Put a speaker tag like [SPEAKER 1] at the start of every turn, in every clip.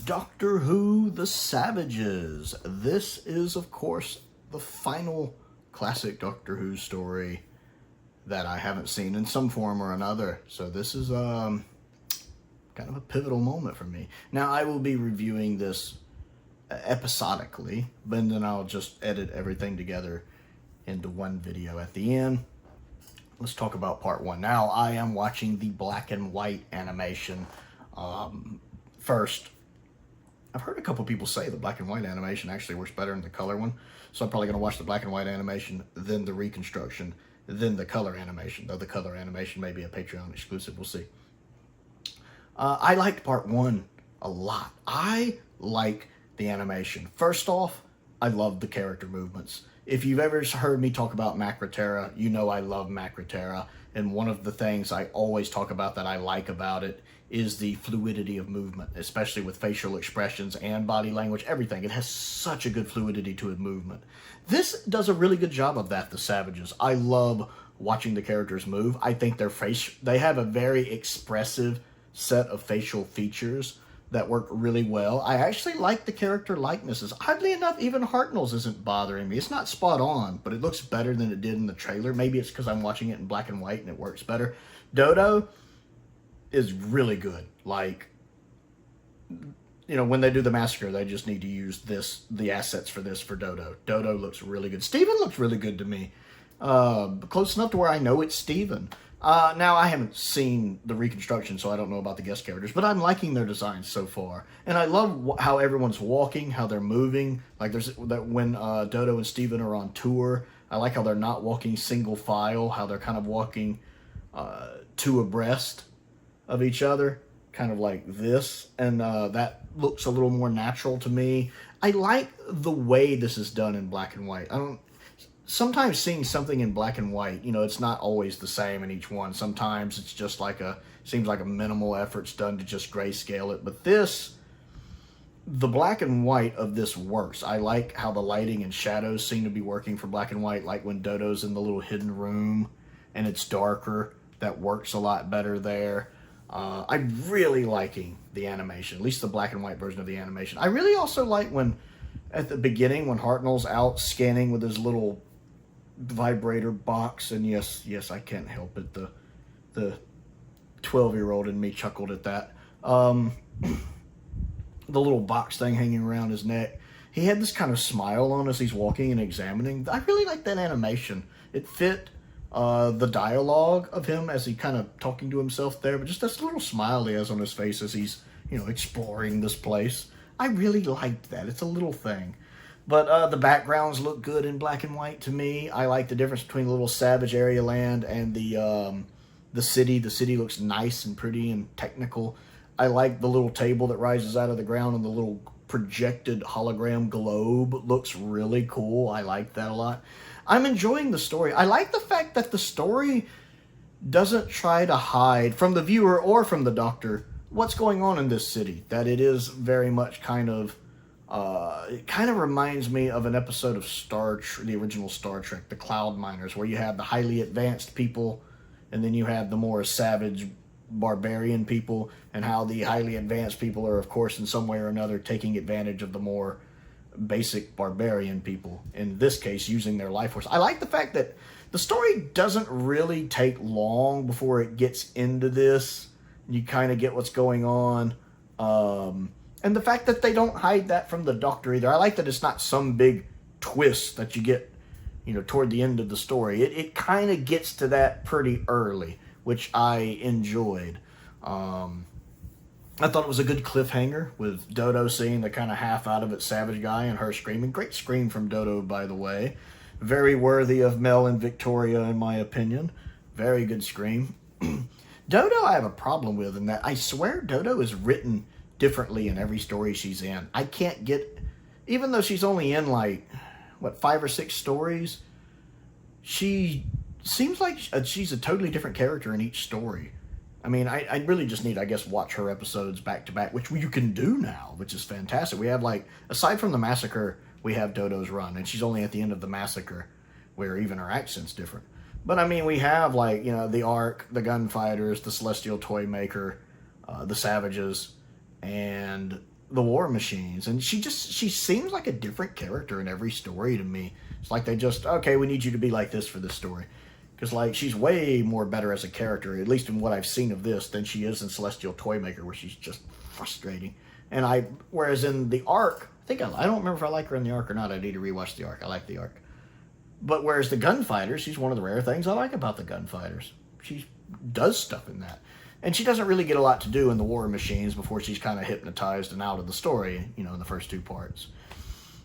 [SPEAKER 1] Doctor Who The Savages. This is, of course, the final classic Doctor Who story that I haven't seen in some form or another. So this is kind of a pivotal moment for me. Now, I will be reviewing this episodically, but then I'll just edit everything together into one video at the end. Let's talk about part one. Now, I am watching the black and white animation first. I've heard a couple people say the black and white animation actually works better than the color one. So I'm probably going to watch the black and white animation, then the reconstruction, then the color animation. Though the color animation may be a Patreon exclusive. We'll see. I liked part one a lot. I like the animation. First off, I love the character movements. If you've ever heard me talk about Macroterra, you know I love Macroterra. And one of the things I always talk about that I like about it is the fluidity of movement, especially with facial expressions and body language, everything. It has such a good fluidity to its movement. This does a really good job of that, The Savages. I love watching the characters move. I think they have a very expressive set of facial features that work really well. I actually like the character likenesses. Oddly enough, even Hartnell's isn't bothering me. It's not spot on, but it looks better than it did in the trailer. Maybe it's because I'm watching it in black and white and it works better. Dodo is really good. Like, you know, when they do the massacre, they just need to use the assets for this for Dodo. Dodo looks really good. Steven looks really good to me. Close enough to where I know it's Steven. Now, I haven't seen the reconstruction, so I don't know about the guest characters, but I'm liking their designs so far. And I love how everyone's walking, how they're moving. Like, when Dodo and Steven are on tour, I like how they're not walking single file, how they're kind of walking two abreast of each other, kind of like this. And that looks a little more natural to me. I like the way this is done in black and white. Sometimes seeing something in black and white, you know, it's not always the same in each one. Sometimes it's just like seems like a minimal effort's done to just grayscale it. But the black and white of this works. I like how the lighting and shadows seem to be working for black and white, like when Dodo's in the little hidden room and it's darker. That works a lot better there. I'm really liking the animation, at least the black and white version of the animation. I really also like when, at the beginning, when Hartnell's out scanning with his little vibrator box, and yes, I can't help it. The 12-year-old in me chuckled at that. The little box thing hanging around his neck. He had this kind of smile on as he's walking and examining. I really like that animation. It fit the dialogue of him as he kind of talking to himself there, but just this little smile he has on his face as he's, you know, exploring this place. I really liked that. It's a little thing. But the backgrounds look good in black and white to me. I like the difference between the little savage area land and the city. The city looks nice and pretty and technical. I like the little table that rises out of the ground, and the little projected hologram globe looks really cool. I like that a lot. I'm enjoying the story. I like the fact that the story doesn't try to hide from the viewer or from the Doctor what's going on in this city. That it is very much kind of... it kind of reminds me of an episode of the original Star Trek, the Cloud Miners, where you have the highly advanced people, and then you have the more savage barbarian people, and how the highly advanced people are, of course, in some way or another, taking advantage of the more basic barbarian people. In this case, using their life force. I like the fact that the story doesn't really take long before it gets into this. You kind of get what's going on. And the fact that they don't hide that from the Doctor either. I like that it's not some big twist that you get, you know, toward the end of the story. It kind of gets to that pretty early, which I enjoyed. I thought it was a good cliffhanger with Dodo seeing the kind of half out of it savage guy and her screaming. Great scream from Dodo, by the way. Very worthy of Mel and Victoria, in my opinion. Very good scream. Dodo I have a problem with, in that I swear Dodo is written differently in every story she's in. I can't get, even though she's only in like, 5 or 6 stories, she seems like she's a totally different character in each story. I mean, I really just need, I guess, watch her episodes back to back, which you can do now, which is fantastic. We have, like, aside from the massacre, we have Dodo's run, and she's only at the end of the massacre, where even her accent's different. But, I mean, we have, like, you know, the Ark, the Gunfighters, the Celestial Toy Maker, the Savages, and the War Machines, and she seems like a different character in every story to me. It's like they just, okay, we need you to be like this for this story. Because, like, she's way more better as a character, at least in what I've seen of this, than she is in Celestial Toymaker, where she's just frustrating. Whereas in the arc, I don't remember if I like her in the arc or not. I need to rewatch the arc. I like the arc. But whereas the Gunfighters, she's one of the rare things I like about the Gunfighters. She does stuff in that. And she doesn't really get a lot to do in the War Machines before she's kind of hypnotized and out of the story, in the first 2 parts.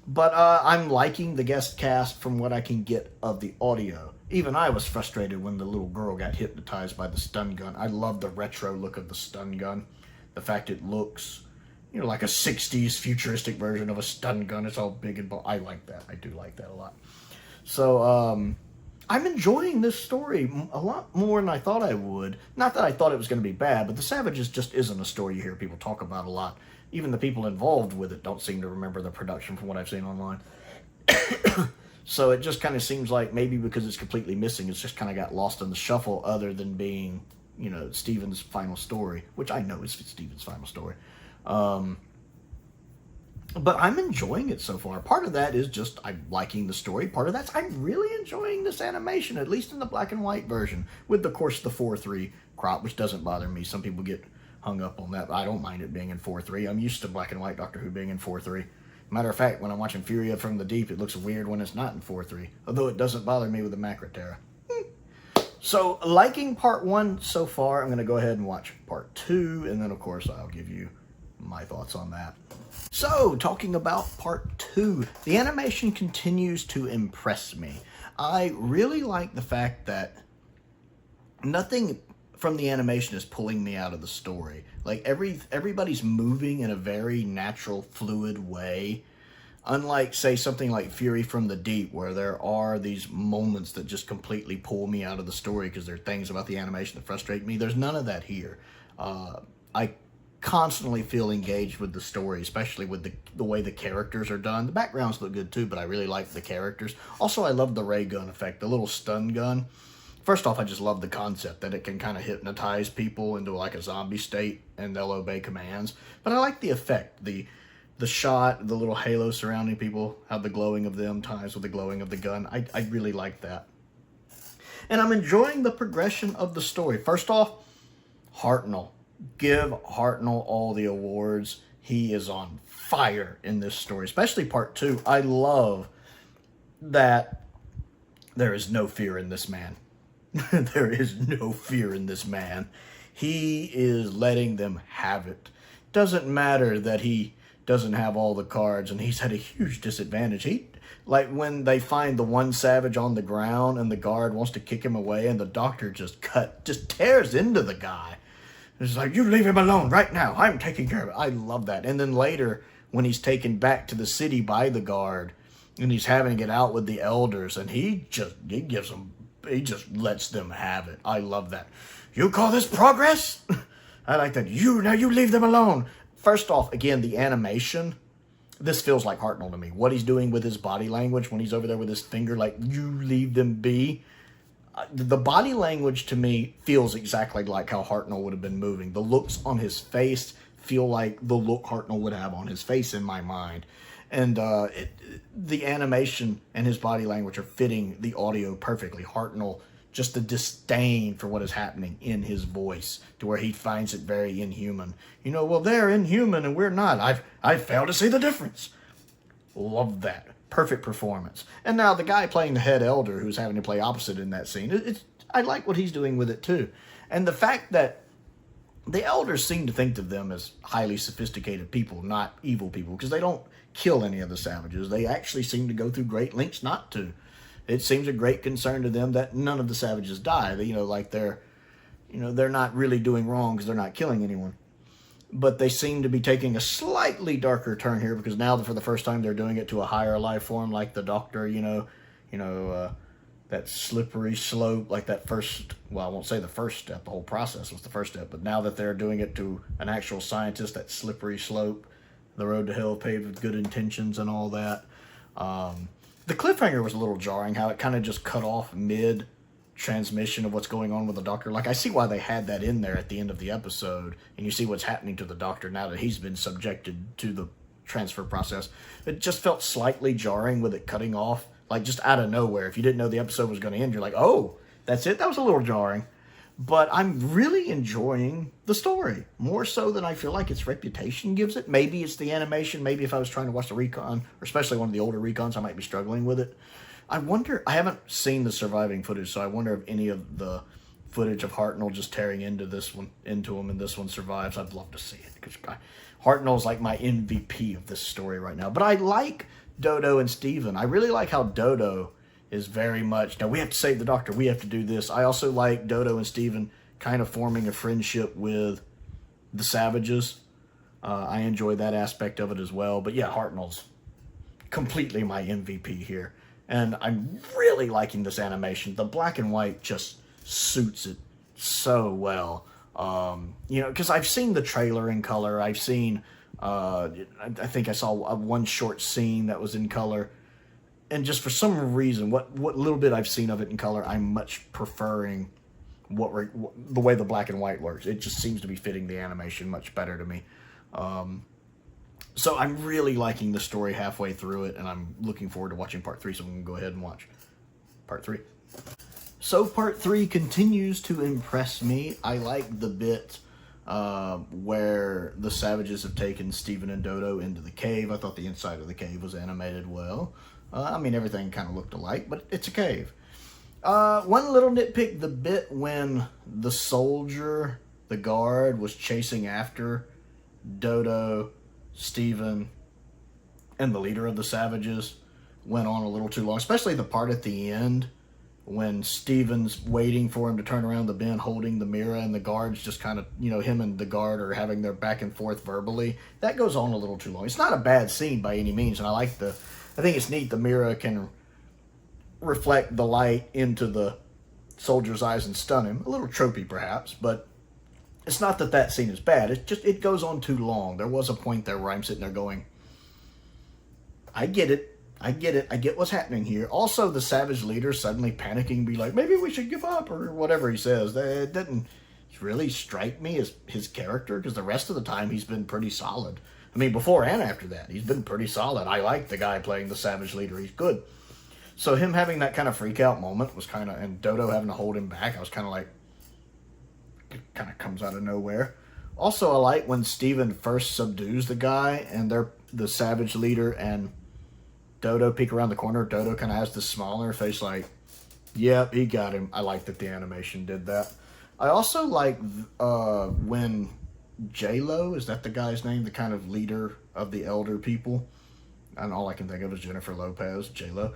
[SPEAKER 1] But I'm liking the guest cast from what I can get of the audio. Even I was frustrated when the little girl got hypnotized by the stun gun. I love the retro look of the stun gun. The fact it looks, like a 60s futuristic version of a stun gun. It's all big and I like that. I do like that a lot. So, I'm enjoying this story a lot more than I thought I would. Not that I thought it was going to be bad, but The Savages just isn't a story you hear people talk about a lot. Even the people involved with it don't seem to remember the production from what I've seen online. So it just kind of seems like maybe because it's completely missing, it's just kind of got lost in the shuffle other than being, Steven's final story, which I know is Steven's final story. But I'm enjoying it so far. Part of that is just I'm liking the story. Part of that's I'm really enjoying this animation, at least in the black and white version, with, of course, the 4:3 crop, which doesn't bother me. Some people get hung up on that, but I don't mind it being in 4:3. I'm used to black and white Doctor Who being in 4:3. Matter of fact, when I'm watching Furia from the Deep, it looks weird when it's not in 4:3, although it doesn't bother me with the Macroterra. So, liking part 1 so far, I'm going to go ahead and watch part 2, and then, of course, I'll give you my thoughts on that. So, talking about part 2, the animation continues to impress me. I really like the fact that nothing from the animation is pulling me out of the story. Like, everybody's moving in a very natural, fluid way. Unlike, say, something like Fury from the Deep, where there are these moments that just completely pull me out of the story because there are things about the animation that frustrate me. There's none of that here. I constantly feel engaged with the story, especially with the way the characters are done. The backgrounds look good too, but I really like the characters. Also, I love the ray gun effect, the little stun gun. First off, I just love the concept that it can kind of hypnotize people into like a zombie state and they'll obey commands. But I like the effect, the shot, the little halo surrounding people, how the glowing of them ties with the glowing of the gun. I really like that. And I'm enjoying the progression of the story. First off, Hartnell. Give Hartnell all the awards. He is on fire in this story, especially part 2. I love that there is no fear in this man. There is no fear in this man. He is letting them have it. Doesn't matter that he doesn't have all the cards and he's at a huge disadvantage. Like when they find the one savage on the ground and the guard wants to kick him away and the doctor just tears into the guy. It's like, you leave him alone right now. I'm taking care of it. I love that. And then later, when he's taken back to the city by the guard, and he's having to get out with the elders, and he just lets them have it. I love that. You call this progress? I like that. Now you leave them alone. First off, again, the animation. This feels like Hartnell to me. What he's doing with his body language when he's over there with his finger, like, you leave them be. The body language to me feels exactly like how Hartnell would have been moving. The looks on his face feel like the look Hartnell would have on his face in my mind. And the animation and his body language are fitting the audio perfectly. Hartnell, just the disdain for what is happening in his voice to where he finds it very inhuman. Well, they're inhuman and we're not. I fail to see the difference. Love that. Perfect performance. And now the guy playing the head elder who's having to play opposite in that scene, I like what he's doing with it too. And the fact that the elders seem to think of them as highly sophisticated people, not evil people, because they don't kill any of the savages. They actually seem to go through great lengths not to. It seems a great concern to them that none of the savages die. They're not really doing wrong because they're not killing anyone. But they seem to be taking a slightly darker turn here because now for the first time they're doing it to a higher life form, like the doctor, that slippery slope, like that first, well, I won't say the first step, the whole process was the first step, but now that they're doing it to an actual scientist, that slippery slope, the road to hell paved with good intentions and all that. The cliffhanger was a little jarring, how it kind of just cut off mid transmission of what's going on with the Doctor. Like, I see why they had that in there at the end of the episode, and you see what's happening to the Doctor now that he's been subjected to the transfer process. It just felt slightly jarring with it cutting off, like just out of nowhere. If you didn't know the episode was going to end, you're like, oh, that's it? That was a little jarring. But I'm really enjoying the story, more so than I feel like its reputation gives it. Maybe it's the animation. Maybe if I was trying to watch the recon, or especially one of the older recons, I might be struggling with it. I wonder, I haven't seen the surviving footage, so I wonder if any of the footage of Hartnell just tearing into him in this one survives. I'd love to see it, because Hartnell's like my MVP of this story right now. But I like Dodo and Steven. I really like how Dodo is very much, now we have to save the Doctor, we have to do this. I also like Dodo and Steven kind of forming a friendship with the Savages. I enjoy that aspect of it as well. But yeah, Hartnell's completely my MVP here. And I'm really liking this animation. The black and white just suits it so well. You know, because I've seen the trailer in color. I've seen, I think I saw one short scene that was in color. And just for some reason, what little bit I've seen of it in color, I'm much preferring the way the black and white works. It just seems to be fitting the animation much better to me. So I'm really liking the story halfway through it, and I'm looking forward to watching part 3, so I'm going to go ahead and watch part 3. So part 3 continues to impress me. I like the bit where the Savages have taken Steven and Dodo into the cave. I thought the inside of the cave was animated well. I mean, everything kind of looked alike, but it's a cave. One little nitpick, the bit when the soldier, the guard, was chasing after Dodo, Steven, and the leader of the Savages went on a little too long, especially the part at the end when Steven's waiting for him to turn around the bend holding the mirror, and the guard's just kind of, you know, him and the guard are having their back and forth verbally. That goes on a little too long. It's not a bad scene by any means, and I think it's neat the mirror can reflect the light into the soldier's eyes and stun him. A little tropey perhaps, but it's not that scene is bad. It's just, it goes on too long. There was a point there where I'm sitting there going, I get it. I get what's happening here. Also, the Savage leader suddenly panicking, be like, maybe we should give up, or whatever he says. It didn't really strike me as his character, because the rest of the time he's been pretty solid. I mean, before and after that, he's been pretty solid. I like the guy playing the Savage leader. He's good. So him having that kind of freak out moment was kind of, and Dodo having to hold him back, I was kind of like, it kind of comes out of nowhere. Also, I like when Steven first subdues the guy, and the Savage leader and Dodo peek around the corner. Dodo kind of has this smile on her face like, yep, he got him. I like that the animation did that. I also like when J-Lo, is that the guy's name? The kind of leader of the elder people. And all I can think of is Jennifer Lopez, J-Lo.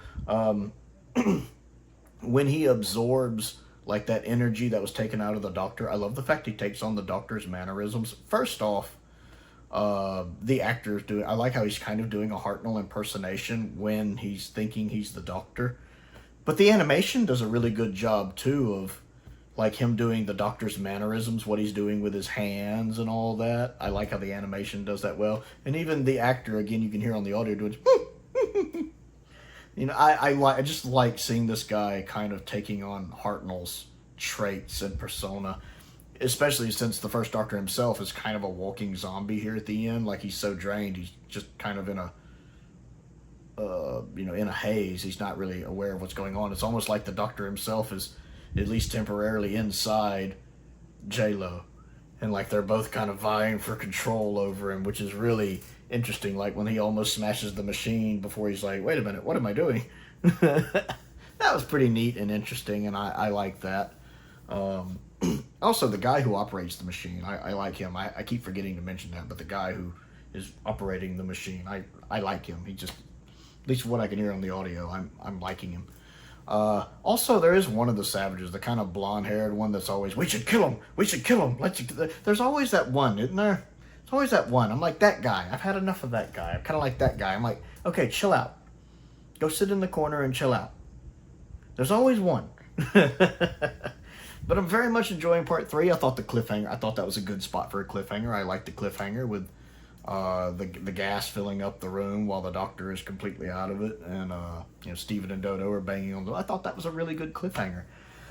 [SPEAKER 1] When he absorbs like that energy that was taken out of the Doctor, I love the fact he takes on the Doctor's mannerisms. First off, the actor's doing, I like how he's kind of doing a Hartnell impersonation when he's thinking he's the Doctor. But the animation does a really good job too of like him doing the Doctor's mannerisms, what he's doing with his hands and all that. I like how the animation does that well. And even the actor, again, you can hear on the audio doing, you know, I just like seeing this guy kind of taking on Hartnell's traits and persona, especially since the first Doctor himself is kind of a walking zombie here at the end. Like, he's so drained, he's just kind of in a, you know, in a haze. He's not really aware of what's going on. It's almost like the Doctor himself is at least temporarily inside J-Lo, and like they're both kind of vying for control over him, which is really interesting. Like when he almost smashes the machine before he's like, wait a minute, what am I doing? That was pretty neat and interesting, and I like that. Also, the guy who operates the machine, I like him. I keep forgetting to mention that, but the guy who is operating the machine, I like him. He just, at least what I can hear on the audio, I'm liking him. Also, there is one of the Savages, the kind of blonde-haired one that's always, we should kill him, there's always that one, isn't there? There's always that one. I'm like, that guy, I've had enough of that guy. I'm kind of like that guy. I'm like, okay, chill out. Go sit in the corner and chill out. There's always one. But I'm very much enjoying part 3. I thought that was a good spot for a cliffhanger. I like the cliffhanger with the gas filling up the room while the Doctor is completely out of it, and you know, Steven and Dodo are banging on the. I thought that was a really good cliffhanger.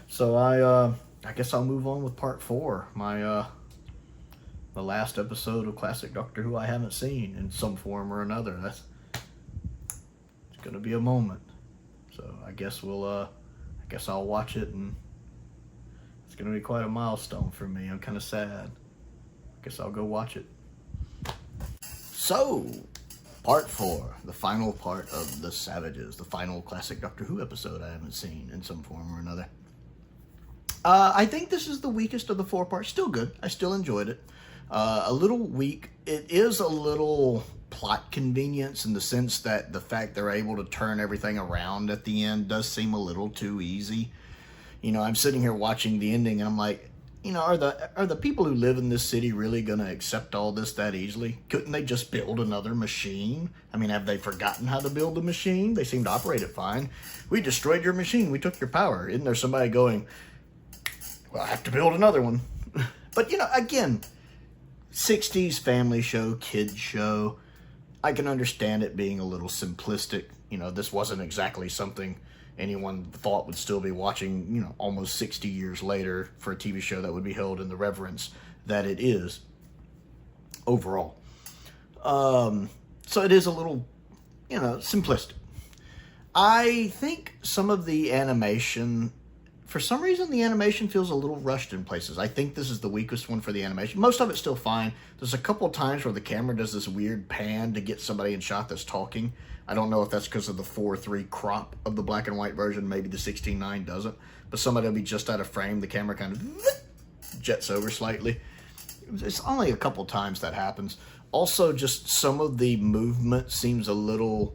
[SPEAKER 1] So I guess I'll move on with part 4. The last episode of classic Doctor Who I haven't seen in some form or another. It's gonna be a moment. So I guess I'll watch it, and it's gonna be quite a milestone for me. I'm kind of sad. I guess I'll go watch it. So, part 4, the final part of The Savages, the final classic Doctor Who episode I haven't seen in some form or another. I think this is the weakest of the 4 parts. Still good. I still enjoyed it. A little weak. It is a little plot convenience in the sense that the fact they're able to turn everything around at the end does seem a little too easy. You know, I'm sitting here watching the ending and I'm like, you know, are the people who live in this city really going to accept all this that easily? Couldn't they just build another machine? I mean, have they forgotten how to build a machine? They seem to operate it fine. We destroyed your machine. We took your power. Isn't there somebody going, well, I have to build another one? But, you know, again, 60s family show, kids show. I can understand it being a little simplistic. You know, this wasn't exactly something anyone thought would still be watching, you know, almost 60 years later for a TV show that would be held in the reverence that it is overall. So it is a little, you know, simplistic. I think some of the animation, for some reason, the animation feels a little rushed in places. I think this is the weakest one for the animation. Most of it's still fine. There's a couple times where the camera does this weird pan to get somebody in shot that's talking. I don't know if that's because of the 4:3 crop of the black and white version. Maybe the 16:9 doesn't. But somebody will be just out of frame. The camera kind of jets over slightly. It's only a couple times that happens. Also, just some of the movement seems a little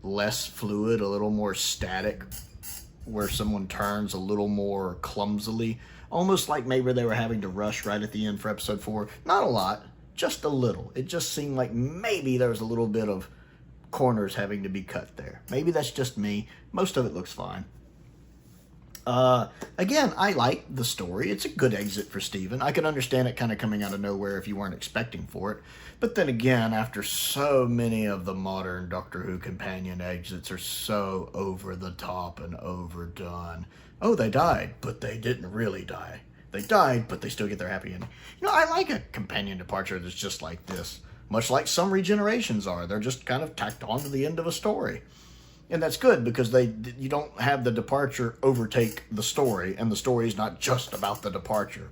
[SPEAKER 1] less fluid, a little more static, where someone turns a little more clumsily. Almost like maybe they were having to rush right at the end for episode 4. Not a lot, just a little. It just seemed like maybe there was a little bit of corners having to be cut there. Maybe that's just me. Most of it looks fine. Again, I like the story. It's a good exit for Steven. I can understand it kind of coming out of nowhere if you weren't expecting for it. But then again, after so many of the modern Doctor Who companion exits are so over the top and overdone. Oh, they died, but they didn't really die. They died, but they still get their happy ending. You know, I like a companion departure that's just like this. Much like some regenerations are. They're just kind of tacked on to the end of a story. And that's good because you don't have the departure overtake the story, and the story is not just about the departure.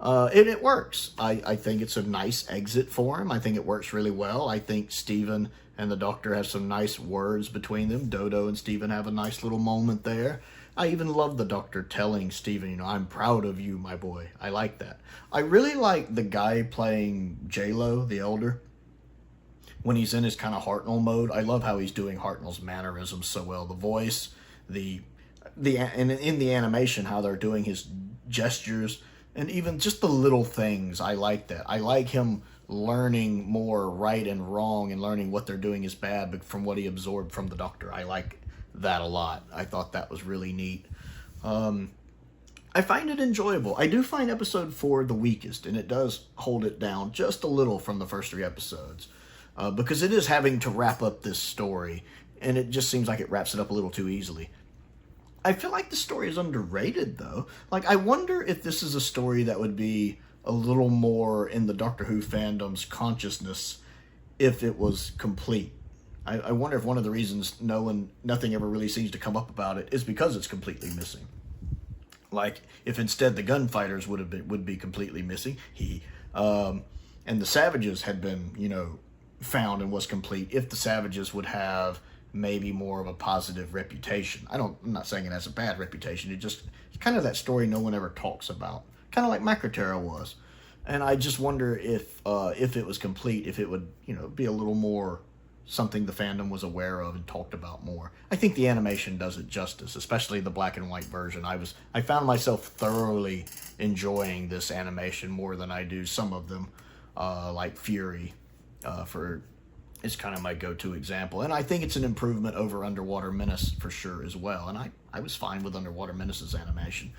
[SPEAKER 1] And it works. I think it's a nice exit for him. I think it works really well. I think Steven and the Doctor have some nice words between them. Dodo and Steven have a nice little moment there. I even love the Doctor telling Steven, you know, I'm proud of you, my boy. I like that. I really like the guy playing J-Lo, the Elder, when he's in his kind of Hartnell mode. I love how he's doing Hartnell's mannerisms so well. The voice, and in the animation, how they're doing his gestures, and even just the little things. I like that. I like him learning more right and wrong and learning what they're doing is bad but from what he absorbed from the Doctor. I like that a lot. I thought that was really neat. I find it enjoyable. I do find episode 4 the weakest, and it does hold it down just a little from the first 3 episodes. Because it is having to wrap up this story, and it just seems like it wraps it up a little too easily. I feel like the story is underrated, though. Like, I wonder if this is a story that would be a little more in the Doctor Who fandom's consciousness if it was complete. I wonder if one of the reasons nothing ever really seems to come up about it is because it's completely missing. Like, if instead the gunfighters would be completely missing, and the Savages had been, you know, found and was complete, if the Savages would have maybe more of a positive reputation. I'm not saying it has a bad reputation. It's kind of that story no one ever talks about. Kind of like Macroterra was. And I just wonder if it was complete, if it would, you know, be a little more something the fandom was aware of and talked about more. I think the animation does it justice, especially the black and white version. I found myself thoroughly enjoying this animation more than I do some of them, like Fury, it's kind of my go-to example. And I think it's an improvement over Underwater Menace for sure as well. And I was fine with Underwater Menace's animation.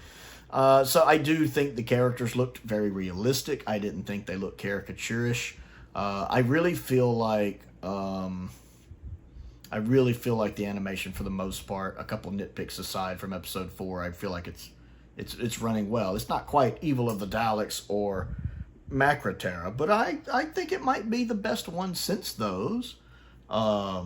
[SPEAKER 1] So I do think the characters looked very realistic. I didn't think they looked caricaturish. I really feel like I really feel like the animation, for the most part, a couple nitpicks aside from episode 4, I feel like it's running well. It's not quite Evil of the Daleks or Macroterra, but I think it might be the best one since those. I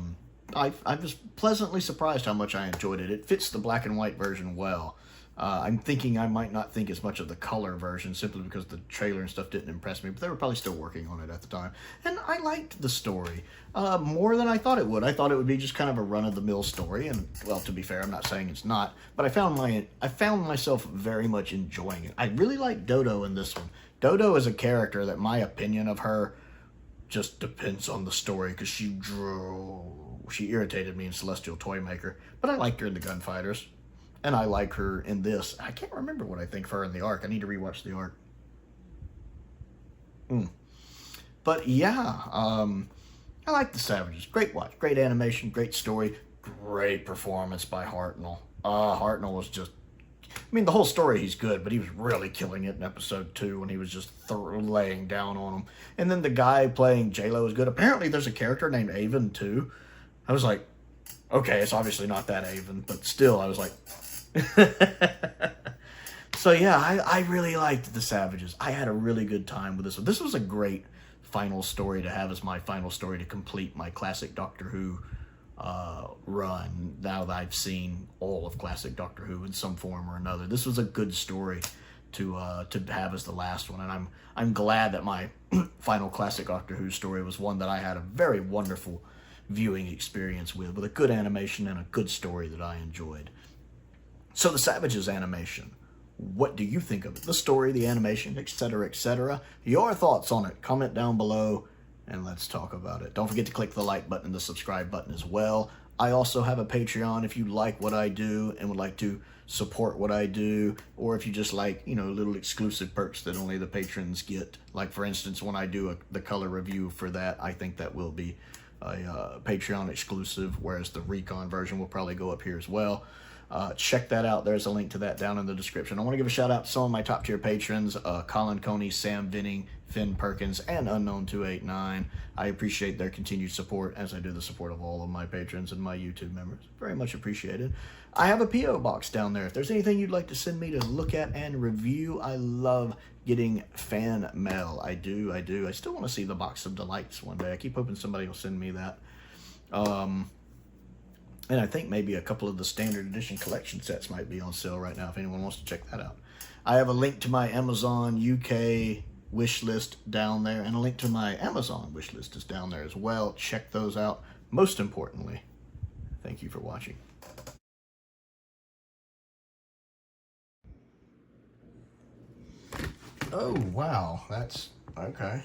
[SPEAKER 1] was pleasantly surprised how much I enjoyed it. It fits the black and white version well. I'm thinking I might not think as much of the color version simply because the trailer and stuff didn't impress me, but they were probably still working on it at the time. And I liked the story more than I thought it would. I thought it would be just kind of a run-of-the-mill story, and, well, to be fair, I'm not saying it's not, but I found myself very much enjoying it. I really like Dodo in this one. Dodo is a character that my opinion of her just depends on the story, because she irritated me in Celestial Toymaker, but I liked her in the Gunfighters. And I like her in this. I can't remember what I think of her in the Arc. I need to rewatch the Arc. But yeah, I like the Savages. Great watch. Great animation. Great story. Great performance by Hartnell. Hartnell was just... I mean, the whole story, he's good, but he was really killing it in episode 2 when he was just laying down on him. And then the guy playing J-Lo is good. Apparently there's a character named Avon, too. I was like, okay, it's obviously not that Avon, but still, I was like... So yeah, I really liked the Savages. I had a really good time with this one. This was a great final story to have as my final story to complete my classic Doctor Who run, now that I've seen all of classic Doctor Who in some form or another. This was a good story to have as the last one, and I'm glad that my final classic Doctor Who story was one that I had a very wonderful viewing experience with a good animation and a good story that I enjoyed. So the Savages animation, what do you think of it? The story, the animation, etc., etc. Your thoughts on it, comment down below, and let's talk about it. Don't forget to click the like button and the subscribe button as well. I also have a Patreon if you like what I do and would like to support what I do, or if you just like, you know, little exclusive perks that only the patrons get. Like, for instance, when I do the color review for that, I think that will be a Patreon exclusive, whereas the Recon version will probably go up here as well. Check that out. There's a link to that down in the description. I want to give a shout out to some of my top tier patrons, Colin Coney, Sam Venning, Finn Perkins, and Unknown289. I appreciate their continued support, as I do the support of all of my patrons and my YouTube members. Very much appreciated. I have a P.O. box down there. If there's anything you'd like to send me to look at and review, I love getting fan mail. I do. I still want to see the Box of Delights one day. I keep hoping somebody will send me that. And I think maybe a couple of the standard edition collection sets might be on sale right now if anyone wants to check that out. I have a link to my Amazon UK wish list down there, and a link to my Amazon wish list is down there as well. Check those out. Most importantly, thank you for watching. Oh, wow. That's okay.